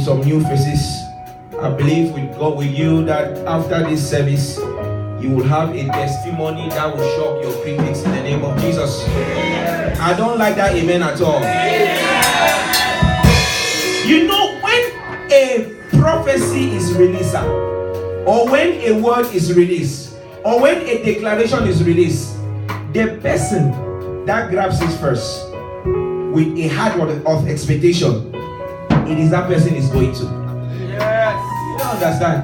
some new faces. I believe with God, with you, that after this service, you will have a testimony that will shock your critics in the name of Jesus. I don't like that amen at all. You know, when a prophecy is released, or when a word is released, or when a declaration is released, the person that grabs it first with a heart of expectation, it is that person is going to. Yes. You don't understand?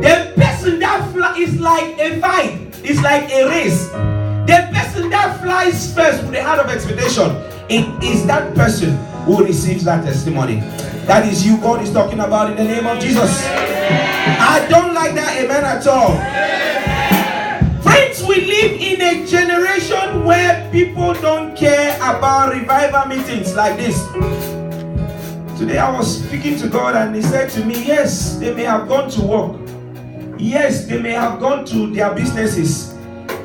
The person that flies is like a fight, it's like a race. The person that flies first with a heart of expectation, it is that person who receives that testimony. That is you God is talking about in the name of Jesus. I don't like that amen at all. Friends, we live in a generation where people don't care about revival meetings like this. Today I was speaking to God and He said to me, yes, they may have gone to work. Yes, they may have gone to their businesses.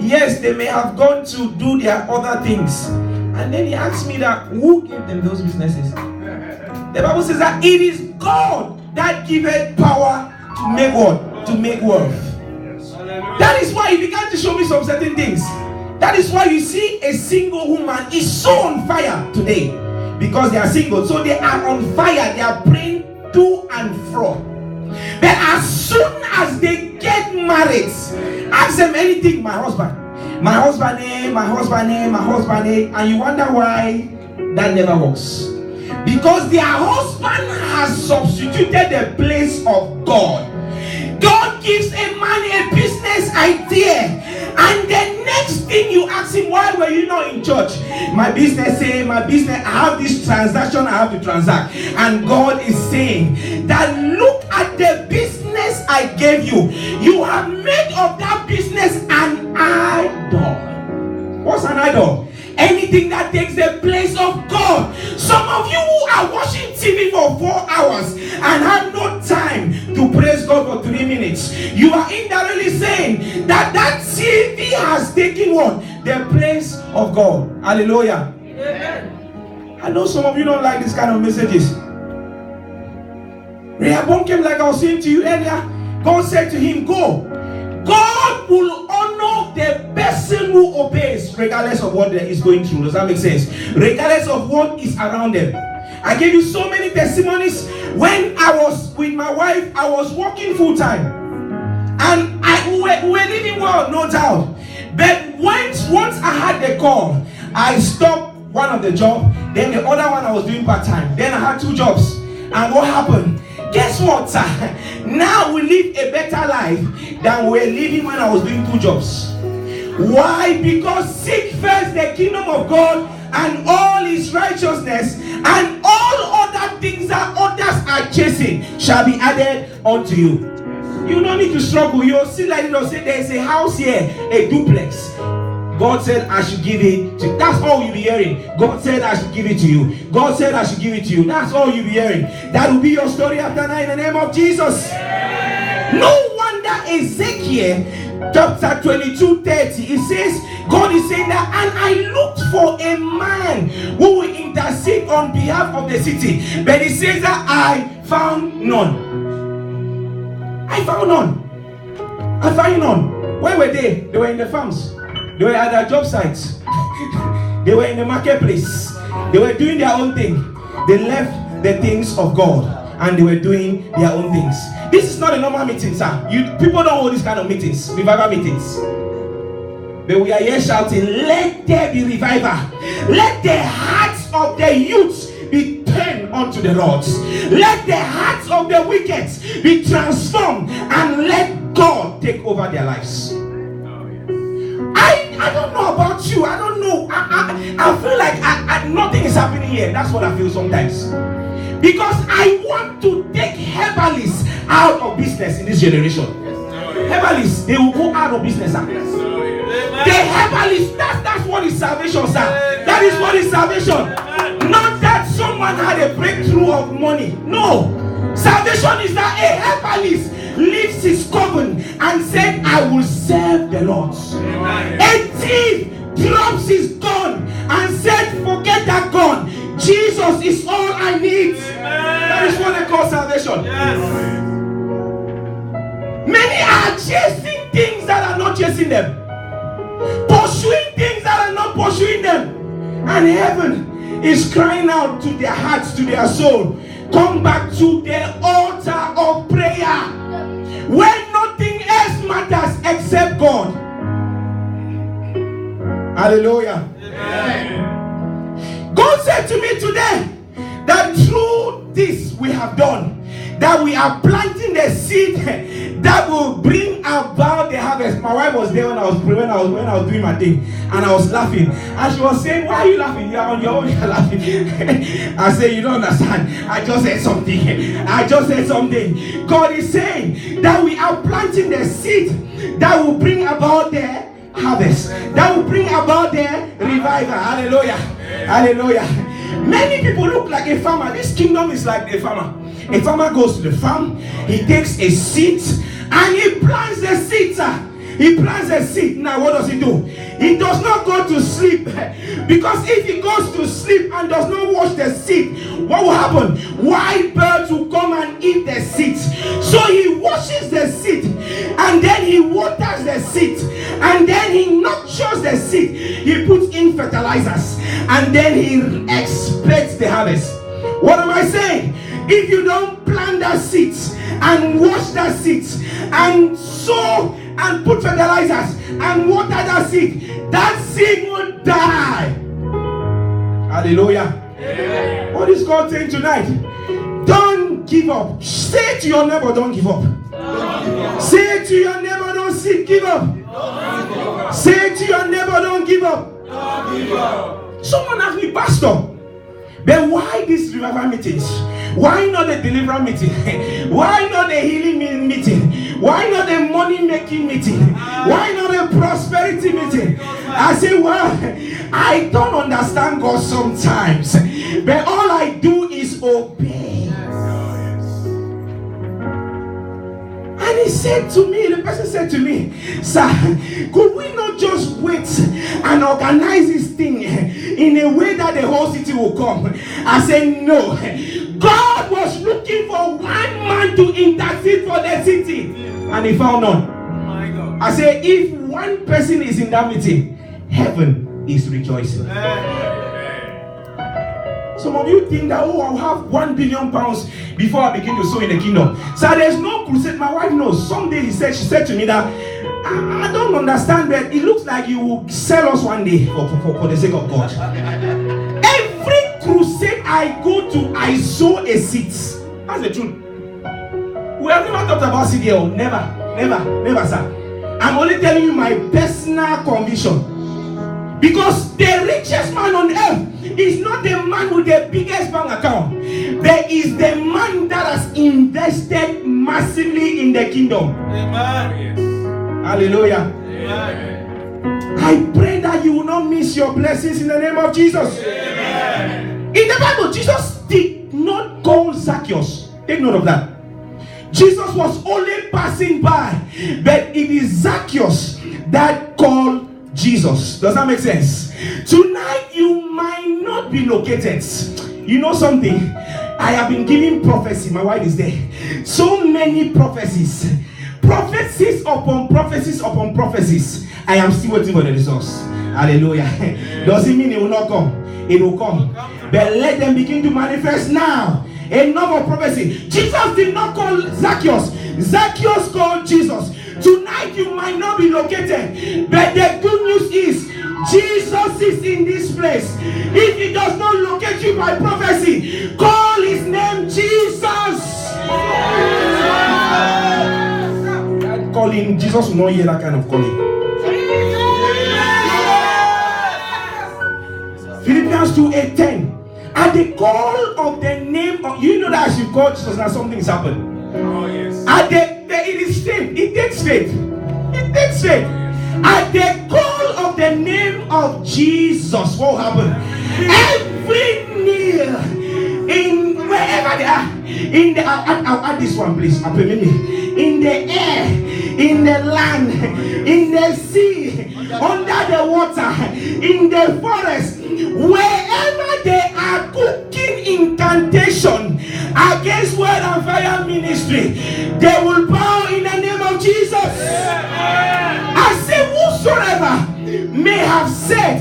Yes, they may have gone to do their other things. And then He asked me that, who gave them those businesses? The Bible says that it is God that giveth power to make what? To make wealth. That is why He began to show me some certain things. That is why you see a single woman is so on fire today. Because they are single. So they are on fire. They are praying to and fro. But as soon as they get married, ask them anything, my husband name, and you wonder why that never works. Because their husband has substituted the place of God. God gives a man a business idea, and the next thing you ask him, why were you not in church? My business, I have this transaction I have to transact. And God is saying that look at the business I gave you. You have made of that business an idol. What's an idol? Anything that takes the place of God. Some of you who are watching TV for 4 hours and have no time to praise God for 3 minutes, you are indirectly saying that that TV has taken what? The place of God. Hallelujah. Amen. I know some of you don't like this kind of messages. Rehoboam came, like I was saying to you earlier. God said to him, go. God will honor the person who obeys regardless of what is going through. Does that make sense? Regardless of what is around them. I gave you so many testimonies. When I was with my wife, I was working full time. And we were living well, no doubt. But once I had the call, I stopped one of the jobs. Then the other one I was doing part time. Then I had 2 jobs. And what happened? Guess what, sir? Now we live a better life than we were living when I was doing 2 jobs. Why? Because seek first the kingdom of God and all His righteousness, and all other things that others are chasing shall be added unto you. You don't need to struggle. You'll see like you'll say there's a house here, a duplex. God said I should give it to you. That's all you'll be hearing. God said I should give it to you. God said I should give it to you. That's all you'll be hearing. That will be your story after now in the name of Jesus. No wonder Ezekiel chapter 22:30, it says, God is saying that, and I looked for a man who will intercede on behalf of the city. But it says that I found none. I found none. Where were they? They were in the farms. They were at their job sites. They were in the marketplace. They were doing their own thing. They left the things of God and they were doing their own things. This is not a normal meeting, sir. People don't hold this kind of meetings, revival meetings. But we are here shouting, let there be revival. Let the hearts of the youths be turned unto the Lord. Let the hearts of the wicked be transformed, and let God take over their lives. I don't know about you. I don't know. I feel like nothing is happening here. That's what I feel sometimes. Because I want to take herbalists out of business in this generation. Herbalists, they will go out of business. Sir. The herbalists, that's what is salvation, sir. That is what is salvation. Not that someone had a breakthrough of money. No. Salvation is that a herbalist leaves his coven and said, I will serve the Lord. A thief drops his gun and said, forget that gun. Jesus is all I need. That is what they call salvation. Many are chasing things that are not chasing them, pursuing things that are not pursuing them, and heaven is crying out to their hearts, to their soul, come back to the altar of prayer where nothing else matters except God. Hallelujah. Amen. God said to me today that through this we have done, that we are planting the seed that will bring about the harvest. My wife was there when I was doing my thing, and I was laughing, and she was saying, "Why are you laughing? You're on your own, you're laughing." I said, "You don't understand. I just said something. God is saying that we are planting the seed that will bring about the harvest, that will bring about the revival." Hallelujah. Hallelujah. Many people look like a farmer. This kingdom is like a farmer. A farmer goes to the farm, he takes a seed, and he plants the seed. He plants the seed. Now what does he do? He does not go to sleep, because if he goes to sleep and does not wash the seed, what will happen? Wild birds will come and eat the seed. So he washes the seed, and then he waters the seed, and then he nurtures the seed. He puts in fertilizers, and then he expects the harvest. What am I saying? If you don't plant that seeds and wash that seeds and sow and put fertilizers and water that seed will die. Hallelujah. Amen. What is God saying tonight? Don't give up. Say to your neighbor, don't give up. Say to your neighbor, don't give up. Say to your neighbor, don't give up. Someone asked me, "Pastor, but why these revival meetings? Why not the deliverance meeting? Why not the healing meeting? Why not the money making meeting? Why not the prosperity meeting?" I say, "Well, I don't understand God sometimes, but all I do is obey." And he said to me, the person said to me, "Sir, could we not just wait and organize this thing in a way that the whole city will come?" I said, "No. God was looking for one man to intercede for the city, and he found none." I said, if one person is in that meeting, heaven is rejoicing. Some of you think that, "Oh, I'll have £1 billion before I begin to sow in the kingdom." So there's no crusade. My wife knows. Someday she said to me that, I don't understand, but it looks like you will sell us one day for the sake of God. Every crusade I go to, I sow a seed. That's the truth. We have never talked about CDL. Never, sir. I'm only telling you my personal conviction. Because the richest man on earth is not the man with the biggest bank account. There is the man that has invested massively in the kingdom. Amen. Hallelujah. Amen. I pray that you will not miss your blessings in the name of Jesus. Amen. In the Bible, Jesus did not call Zacchaeus. Take note of that. Jesus was only passing by, but it is Zacchaeus that called Jesus. Does that make sense? Tonight you might not be located. You know something? I have been giving prophecy. My wife is there. So many prophecies. Prophecies upon prophecies upon prophecies. I am still waiting for the results. Hallelujah. Doesn't mean it will not come. It will come. But let them begin to manifest now. Enough of prophecy. Jesus did not call Zacchaeus. Zacchaeus called Jesus. Tonight you might not be located, but the good news is Jesus is in this place. If he does not locate you by prophecy, call his name Jesus. Calling Jesus will not hear that kind of calling. Philippians 2:8-10. At the call of the name of, you know that as you call Jesus, now something is happening. Oh yes. It is faith. It takes faith. It takes faith. At the call of the name of Jesus, what will happen? Every knee in wherever they are, in the I'll add this one, please. In the air, in the land, in the sea, under the water, in the forest, wherever where they are cooking incantation against Word and Fire ministry, they will bow in the name of Jesus. I say, whosoever may have said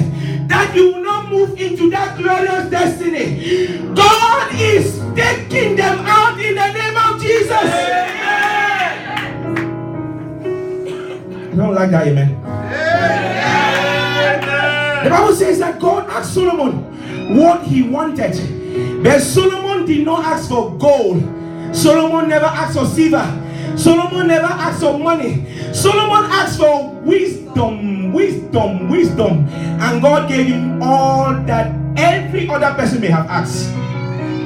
that you will not move into that glorious destiny, God is taking them out in the name of Jesus. I don't like that, amen. The Bible says that God asked Solomon what he wanted, but Solomon did not ask for gold. Solomon never asked for silver. Solomon never asked for money. Solomon asked for wisdom, and God gave him all that every other person may have asked.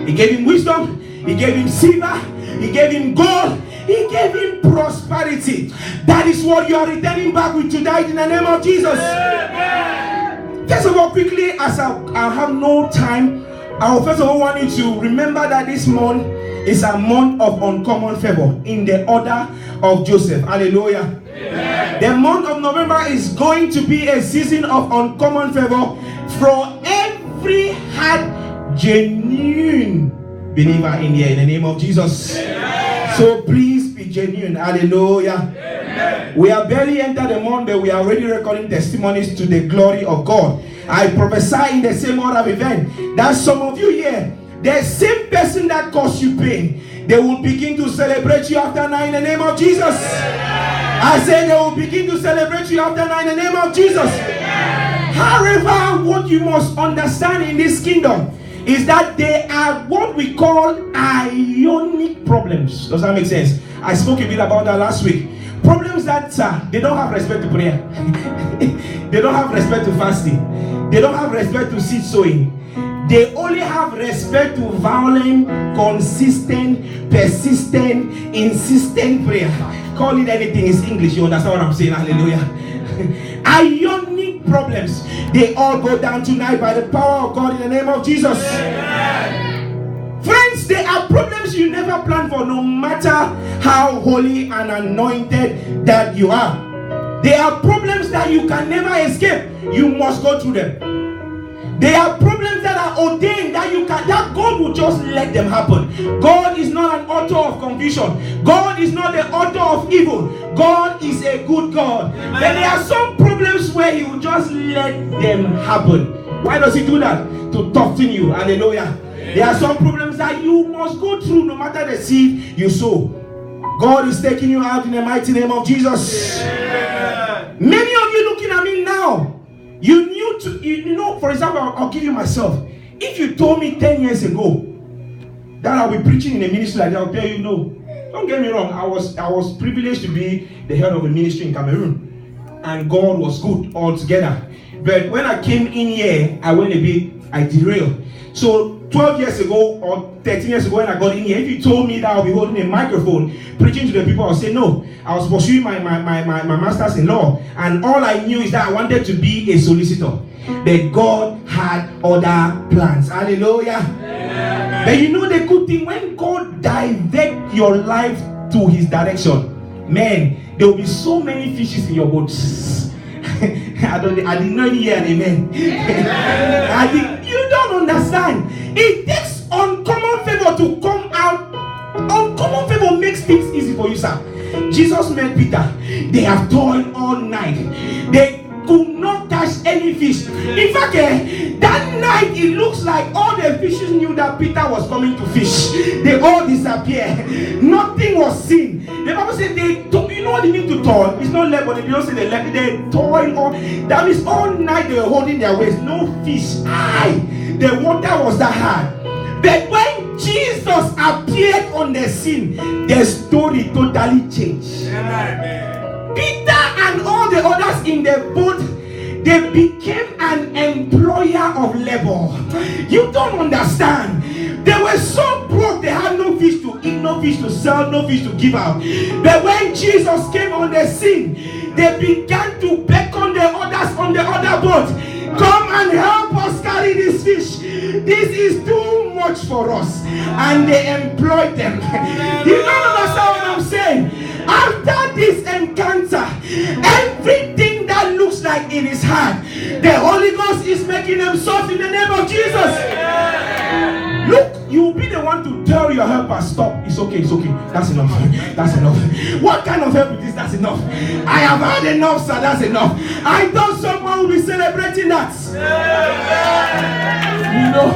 He gave him wisdom, he gave him silver, he gave him gold, he gave him prosperity. That is what you are returning back with tonight in the name of Jesus. First of all, quickly, as I have no time, I will first of all want you to remember that this month is a month of uncommon favor in the order of Joseph. Hallelujah. Amen. The month of November is going to be a season of uncommon favor for every heart genuine believer in here in the name of Jesus. Amen. So please be genuine. Hallelujah. Amen. We have barely entered the month, but we are already recording testimonies to the glory of God. I prophesy in the same order of event that some of you here, the same person that caused you pain, they will begin to celebrate you after now in the name of Jesus. I say they will begin to celebrate you after now in the name of Jesus. However, what you must understand in this kingdom is that they are what we call ionic problems. Does that make sense? I spoke a bit about that last week. Problems that they don't have respect to prayer. They don't have respect to fasting. They don't have respect to seed sowing. They only have respect to violent, consistent, persistent, insistent prayer. Call it anything, it's English. You understand what I'm saying? Hallelujah. Ionic problems. They all go down tonight by the power of God in the name of Jesus. Amen. Friends, there are problems you never planned for, no matter how holy and anointed that you are. There are problems that you can never escape. You must go through them. There are problems that are ordained that that God will just let them happen. God is not an author of confusion. God is not the author of evil. God is a good God. Amen. But there are some problems where He will just let them happen. Why does He do that? To toughen you. Hallelujah. Amen. There are some problems that you must go through no matter the seed you sow. God is taking you out in the mighty name of Jesus. Amen. Many of you looking at me now, you knew to, you know, for example, I'll give you myself. If you told me 10 years ago that I'll be preaching in a ministry like that, I'll tell you no. Don't get me wrong, I was privileged to be the head of a ministry in Cameroon. And God was good altogether. But when I came in here, I derailed. So 12 years ago or 13 years ago when I got in here, if you told me that I'll be holding a microphone preaching to the people, I'll say no. I was pursuing my master's in law, and all I knew is that I wanted to be a solicitor. But God had other plans. Hallelujah. Amen. But you know the good thing, when God directs your life to His direction, man, there will be so many fishes in your boat. I did not hear an amen. You don't understand. It takes uncommon favor to come out. Uncommon favor makes things easy for you, sir. Jesus met Peter. They have toiled all night. They could not catch any fish. In fact, that night it looks like all the fishes knew that Peter was coming to fish. They all disappeared. Nothing was seen. The Bible said you know what they mean to toil? It's not labor. They don't say they left. They toil all. That means all night they were holding their waist. No fish. The water was that hard. But when Jesus appeared on the scene, the story totally changed. Amen. Peter and all the others in the boat, they became an employer of labor. You don't understand. They were so broke, they had no fish to eat, no fish to sell, no fish to give out. But when Jesus came on the scene, they began to beckon the others on the other boat. Come and help us carry this fish. This is too much for us. And they employed them. You don't understand what I'm saying? After this encounter, everything that looks like it is hard, the Holy Ghost is making making them soft in the name of Jesus. Look, you'll be the one to tell your helper, stop. It's okay. That's enough. That's enough. What kind of help is this? That's enough. I have had enough, sir. That's enough. I thought someone will be celebrating that. You know,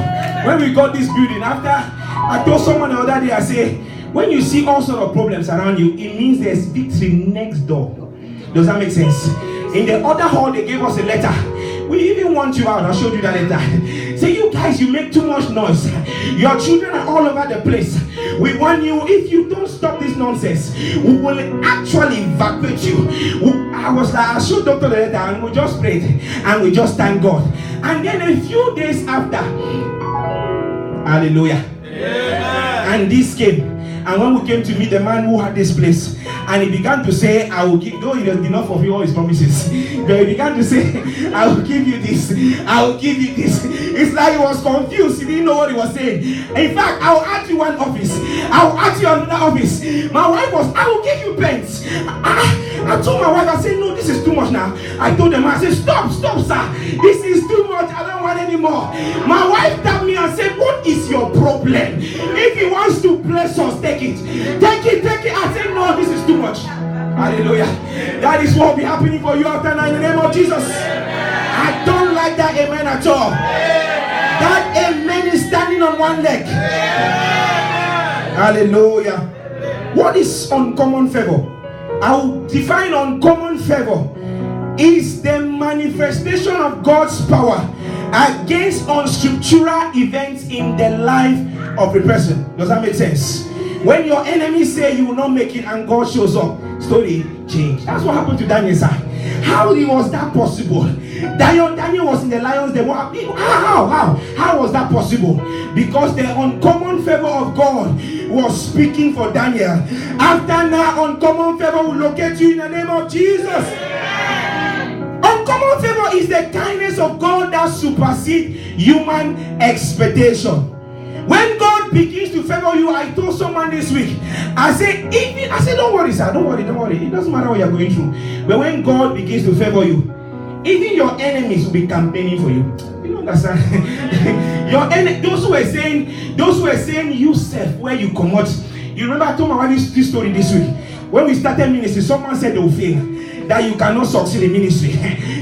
when we got this building, after I told someone the other day, I say, when you see all sort of problems around you, it means there's victory next door. Does that make sense? In the other hall, they gave us a letter. We even want you out. I'll show you that later. Say, you guys, you make too much noise. Your children are all over the place. We want you, if you don't stop this nonsense, we will actually evacuate you. I was like, I showed Dr. the letter and we just prayed and we just thank God. And then a few days after, hallelujah. Yeah. And this came. And when we came to meet the man who had this place, and he began to say, I will give, though he has enough of all his promises, but he began to say, I will give you this, I will give you this. It's like he was confused, he didn't know what he was saying. In fact, I will add you one office, I will add you another office. My wife was, I will give you pens. I told my wife, I said, no, this is too much now. I told them, I said, stop, sir. This is too much, I don't want anymore. My wife tapped me and said, what is your problem? If he wants to bless us, take it. Take it. I said, no, this is too much. Hallelujah. That is what will be happening for you after now in the name of Jesus. I don't like that amen at all. That amen is standing on one leg. Hallelujah. What is uncommon favor? I will define uncommon favor is the manifestation of God's power against unscriptural events in the life of a person. Does that make sense? When your enemies say you will not make it and God shows up, story change. That's what happened to Daniel. How was that possible? Daniel was in the lions. How was that possible? Because the uncommon favor of God was speaking for Daniel. After now, uncommon favor will locate you in the name of Jesus. Uncommon favor is the kindness of God that supersedes human expectation. When God begins to favor you, I told someone this week, I said, don't worry, sir, don't worry. It doesn't matter what you're going through. But when God begins to favor you, even your enemies will be campaigning for you. You don't understand? Those who were saying, Yusuf, where you come out. You remember I told my wife this story this week. When we started ministry, someone said they will fail, that you cannot succeed in ministry,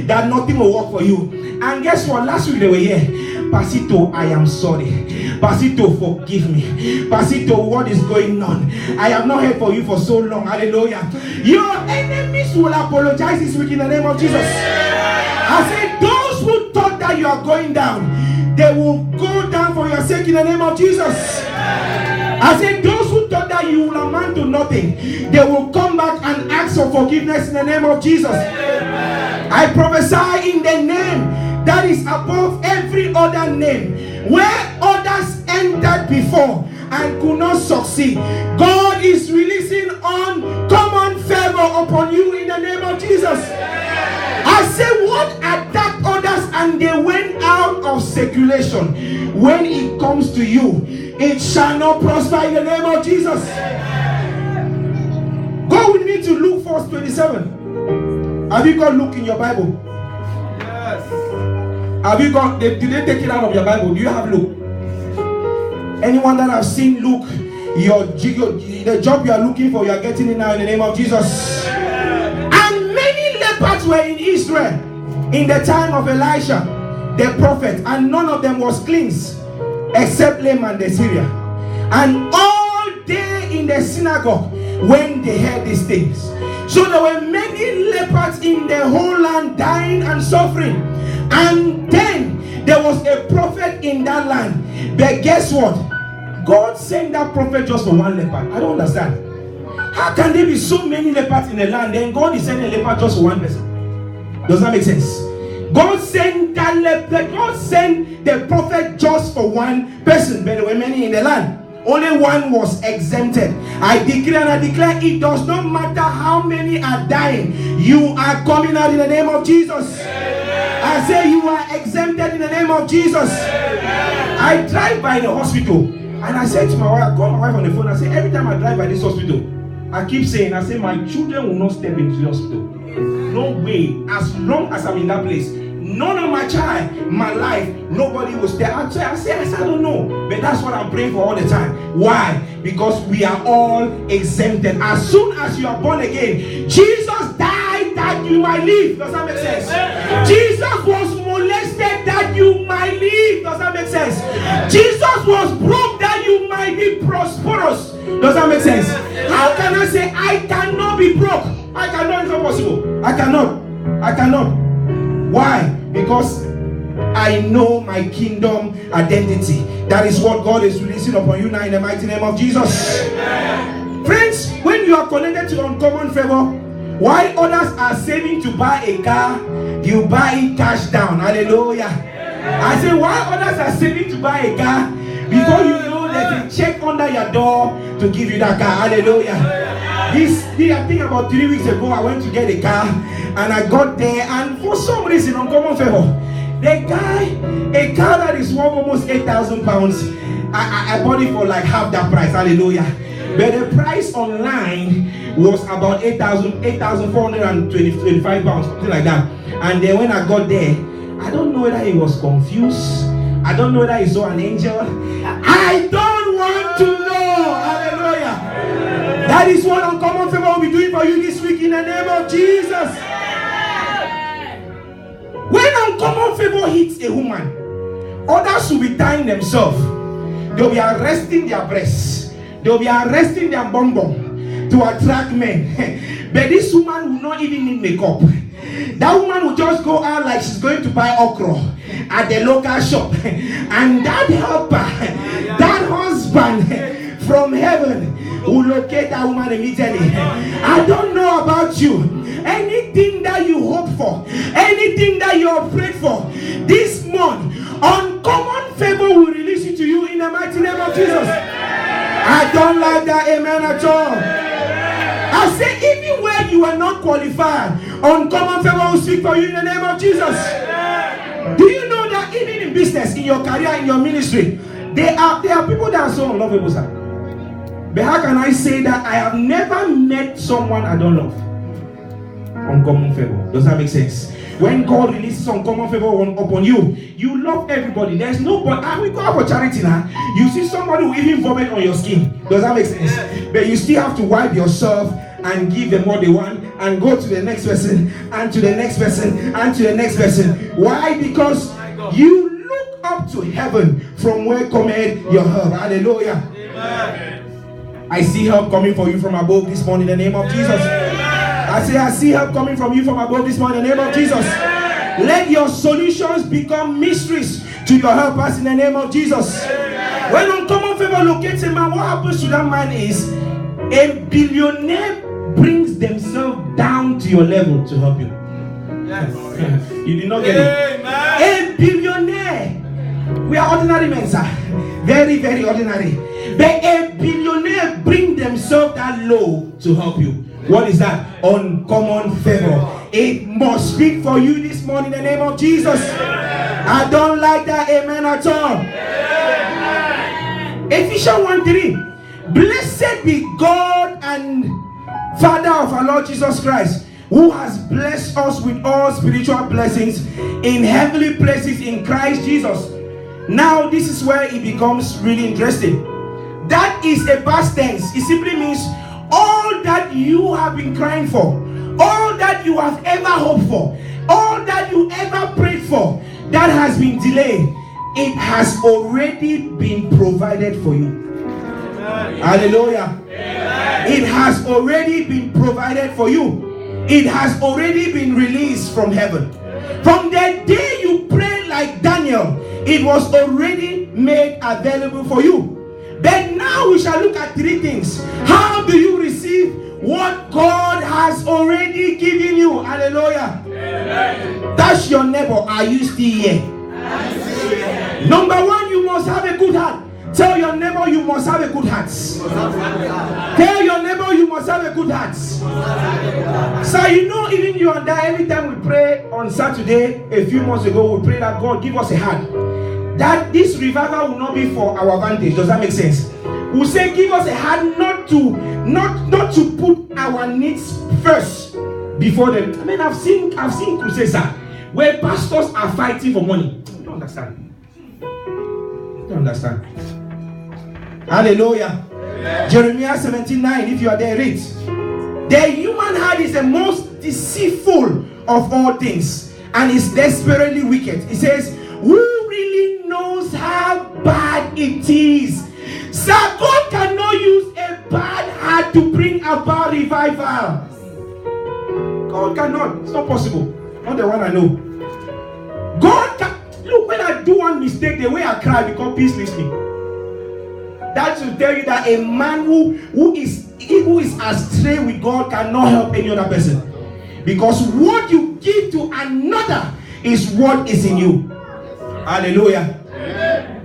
that nothing will work for you. And guess what? Last week they were here. Pasito, I am sorry. Pasito, forgive me. Pasito, what is going on? I have not heard for you for so long. Hallelujah. Your enemies will apologize this week in the name of Jesus. I said, those who thought that you are going down, they will go down for your sake in the name of Jesus. I said, those who thought that you will amount to nothing, they will come back and ask for forgiveness in the name of Jesus. I prophesy in the name that is above every other name, where others entered before and could not succeed. God is releasing uncommon favor upon you in the name of Jesus. I say, what attacked others and they went out of circulation, when it comes to you, it shall not prosper in the name of Jesus. Go with me to Luke 4:27. Have you got Luke in your Bible? Have you got, did they take it out of your Bible? Do you have Luke? Anyone that has seen Luke, the job you are looking for, you are getting it now in the name of Jesus. And many lepers were in Israel in the time of Elisha, the prophet, and none of them was cleansed except Naaman the Syrian. And all day in the synagogue when they heard these things. So there were many lepers in the whole land dying and suffering. And then there was a prophet in that land. But guess what? God sent that prophet just for one leper. I don't understand. How can there be so many lepers in the land, then God is sending a leper just for one person? Does that make sense? God sent that leper, God sent the prophet just for one person, but there were many in the land. Only one was exempted. I decree and I declare, it does not matter how many are dying, you are coming out in the name of Jesus. I say you are exempted in the name of Jesus. I drive by the hospital and I said to my wife, I call my wife on the phone, I say, every time I drive by this hospital, I keep saying, my children will not step into the hospital. No way. As long as I'm in that place, none of my life, nobody will stay. I say, I don't know. But that's what I'm praying for all the time. Why? Because we are all exempted. As soon as you are born again, Jesus died that you might live. Does that make sense? Jesus was molested that you might live. Does that make sense? Jesus was broke that you might be prosperous. Does that make sense? How can I say I cannot be broke? I cannot. It's not possible. I cannot. Why? Because I know my kingdom identity. That is what God is releasing upon you now in the mighty name of Jesus. Amen. Friends, when you are connected to uncommon favor, while others are saving to buy a car, you buy it cash down. Hallelujah. I say, while others are saving to buy a car, before you know there's a check under your door to give you that car. Hallelujah. I think about 3 weeks ago, I went to get a car, and I got there, and for some reason, uncommon favor, the guy, a car that is worth almost 8,000 pounds, I bought it for like half that price. Hallelujah. But the price online was about 8,425 pounds, something like that. And then when I got there, I don't know whether he was confused. I don't know whether he saw an angel. I don't want to know. Hallelujah. That is what uncommon favor will be doing for you this week in the name of Jesus. When uncommon favor hits a woman, others will be tying themselves. They'll be arresting their breasts. They'll be arresting their bum to attract men. But this woman will not even need makeup. That woman will just go out like she's going to buy okra at the local shop. And that helper, that husband from heaven will locate that woman immediately. I don't know about you. Anything that you hope for, anything that you are prayed for, this month, uncommon favor will release it to you in the mighty name of Jesus. I don't like that amen at all. I say, even where you are not qualified, uncommon favor will speak for you in the name of Jesus. Do you know that even in business, in your career, in your ministry, there are people that are so unlovable, sir? But how can I say that I have never met someone I don't love? Uncommon favor. Does that make sense? When God releases uncommon favor upon you, you love everybody. There's nobody. We go out for charity now. You see somebody who even vomit on your skin. Does that make sense? But you still have to wipe yourself and give them what they want and go to the next person and to the next person and to the next person. Why? Because you look up to heaven from where cometh your help. Hallelujah. Amen. I see help coming for you from above this morning in the name of Jesus. I see help coming from you from above this morning in the name of Jesus. Let your solutions become mysteries to your helpers in the name of Jesus. When uncommon favor locates a man, what happens to that man is a billionaire brings themselves down to your level to help you. Yes. You did not get it. A billionaire. We are ordinary men, sir. Very, very ordinary. But a billionaire bring themselves that low to help you. What is that? Uncommon favor. It must speak for you this morning in the name of Jesus. I don't like that amen at all. Ephesians 1:3. Blessed be God and Father of our Lord Jesus Christ, who has blessed us with all spiritual blessings in heavenly places in Christ Jesus. Now this is where it becomes really interesting. That is a past tense. It simply means all that you have been crying for, all that you have ever hoped for, all that you ever prayed for, that has been delayed, it has already been provided for you. Amen. Hallelujah. Amen. It has already been provided for you. It has already been released from heaven. From the day you prayed like Daniel, it was already made available for you. But now we shall look at three things. How do you receive what God has already given you? Hallelujah. Amen. That's your neighbor. Are you still here? Number one, you must have a good heart. Tell your neighbor you must have a good heart. Tell your neighbor you must have a good heart. So you know, even you and I, every time we pray on Saturday, a few months ago, we pray that God give us a heart. That this revival will not be for our advantage. Does that make sense? We'll say give us a heart not to put our needs first before them. I mean, I've seen crusades, where pastors are fighting for money. You don't understand. You don't understand. Hallelujah. Yeah. Jeremiah 17:9, if you are there, read. The human heart is the most deceitful of all things and is desperately wicked. It says, who really knows how bad it is? So God cannot use a bad heart to bring about revival. God cannot. It's not possible. Not the one I know. God can. Look, when I do one mistake, the way I cry because peace leaves me. That should tell you that a man who is astray with God cannot help any other person. Because what you give to another is what is in you. Hallelujah. Amen.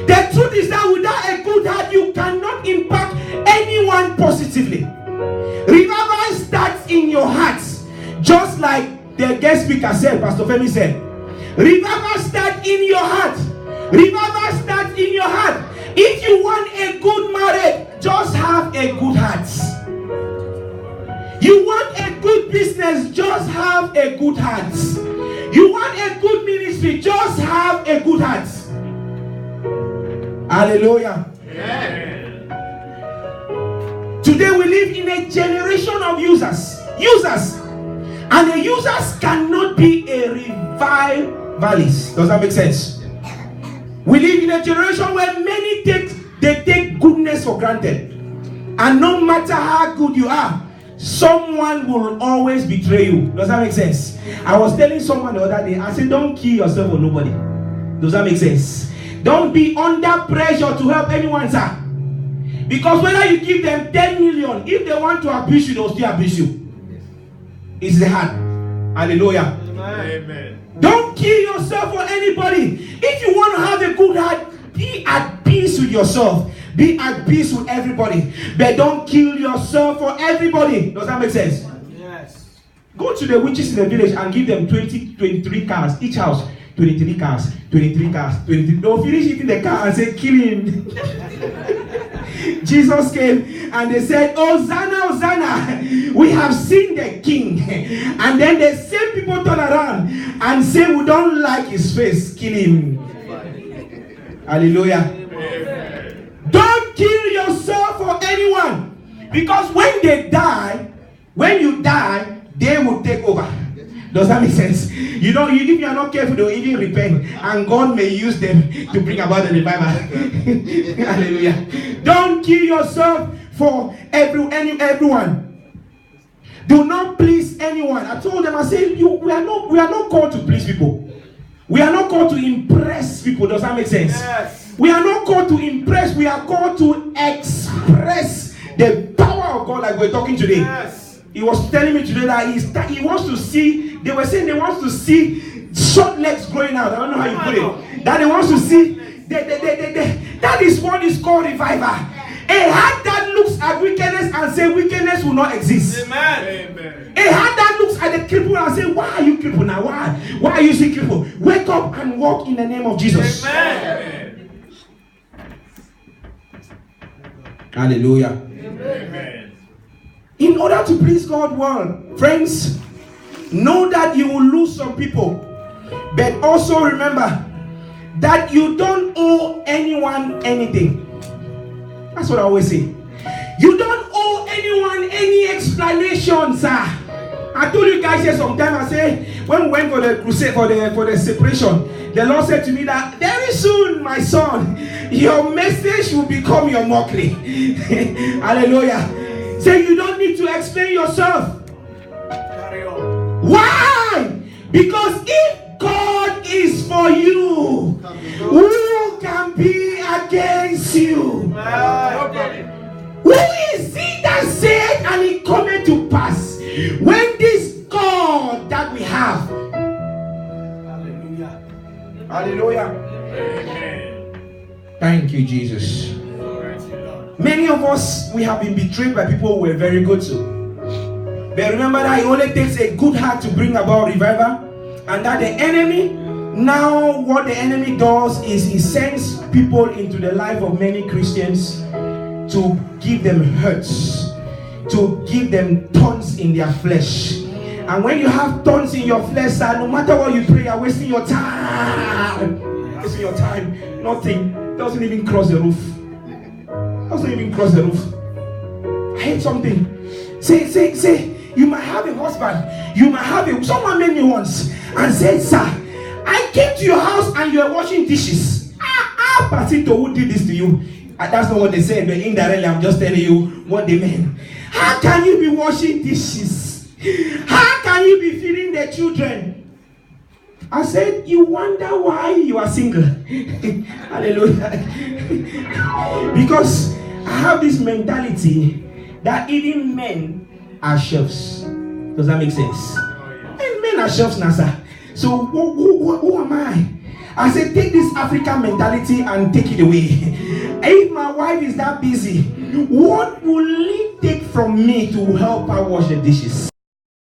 The truth is that without a good heart, you cannot impact anyone positively. Revival starts in your heart. Just like the guest speaker said, Pastor Femi said. Revival starts in your heart. Revival starts in your heart. If you want a good marriage, just have a good heart. You want a good business, just have a good heart. You want a good ministry, just have a good heart. Hallelujah. Yeah. Today we live in a generation of users. And the users cannot be a revivalist. Does that make sense? We live in a generation where many take goodness for granted. And no matter how good you are, someone will always betray you. Does that make sense? I was telling someone the other day, I said, don't kill yourself for nobody. Does that make sense? Don't be under pressure to help anyone, sir. Because whether you give them 10 million, if they want to abuse you, they'll still abuse you. It's the heart. Hallelujah. Amen. Don't kill yourself for anybody. If you want to have a good heart, be at peace with yourself. Be at peace with everybody. But don't kill yourself for everybody. Does that make sense? Yes. Go to the witches in the village and give them 23 cars. Each house, 23 cars, 23 cars, 23. They'll finish eating the car and say, kill him. Jesus came and they said, Hosanna, Hosanna, we have seen the king. And then the same people turn around and say, we don't like his face, kill him. Hallelujah. Amen. Don't kill yourself for anyone. Because when they die, when you die, they will take over. Does that make sense? You know, if you are not careful, they will even repent, and God may use them to bring about the revival. Hallelujah. Don't kill yourself for everyone. Do not please anyone. I told them, I said, we are not called to please people. We are not called to impress people. Does that make sense? Yes. We are not called to impress. We are called to express the power of God, like we're talking today. Yes. He was telling me today that he wants to see, they were saying they want to see short legs growing out. I don't know how you put it. That they want to see, that is what is called revival. A heart that looks at wickedness and say wickedness will not exist. Amen. A heart that looks at the cripple and say, why are you crippled now? Why are you sick crippled? Wake up and walk in the name of Jesus. Amen. Hallelujah. Amen. In order to please God well, friends, know that you will lose some people. But also remember that you don't owe anyone anything. That's what I always say. You don't owe anyone any explanation, sir. I told you guys here sometime, I say, when we went for the crusade, for the separation, the Lord said to me that very soon, my son, your message will become your mockery. Hallelujah. Say, you don't need to explain yourself. Carry on. Why? Because if God is for you, who can be against you? Who is he that said and it cometh to pass? When this God that we have. Hallelujah. Hallelujah. Amen. Thank you, Jesus. Many of us, we have been betrayed by people who were very good to. But remember that it only takes a good heart to bring about revival. And that the enemy, now what the enemy does is he sends people into the life of many Christians to give them hurts, to give them thorns in their flesh. And when you have thorns in your flesh, sir, no matter what you pray, you're wasting your time. Wasting your time. Nothing. Doesn't even cross the roof. Doesn't even cross the roof. I hate something. Say. You might have a husband. You might have a. Someone met me once and said, sir, I came to your house and you are washing dishes. Pasito, who did this to you? That's not what they said, but indirectly, I'm just telling you what they meant. How can you be washing dishes? How can you be feeding the children? I said, you wonder why you are single. Hallelujah. Because I have this mentality that even men are chefs. Does that make sense? And men are chefs, Nasa. So who am I? I said, take this African mentality and take it away. If my wife is that busy, what will it take from me to help her wash the dishes?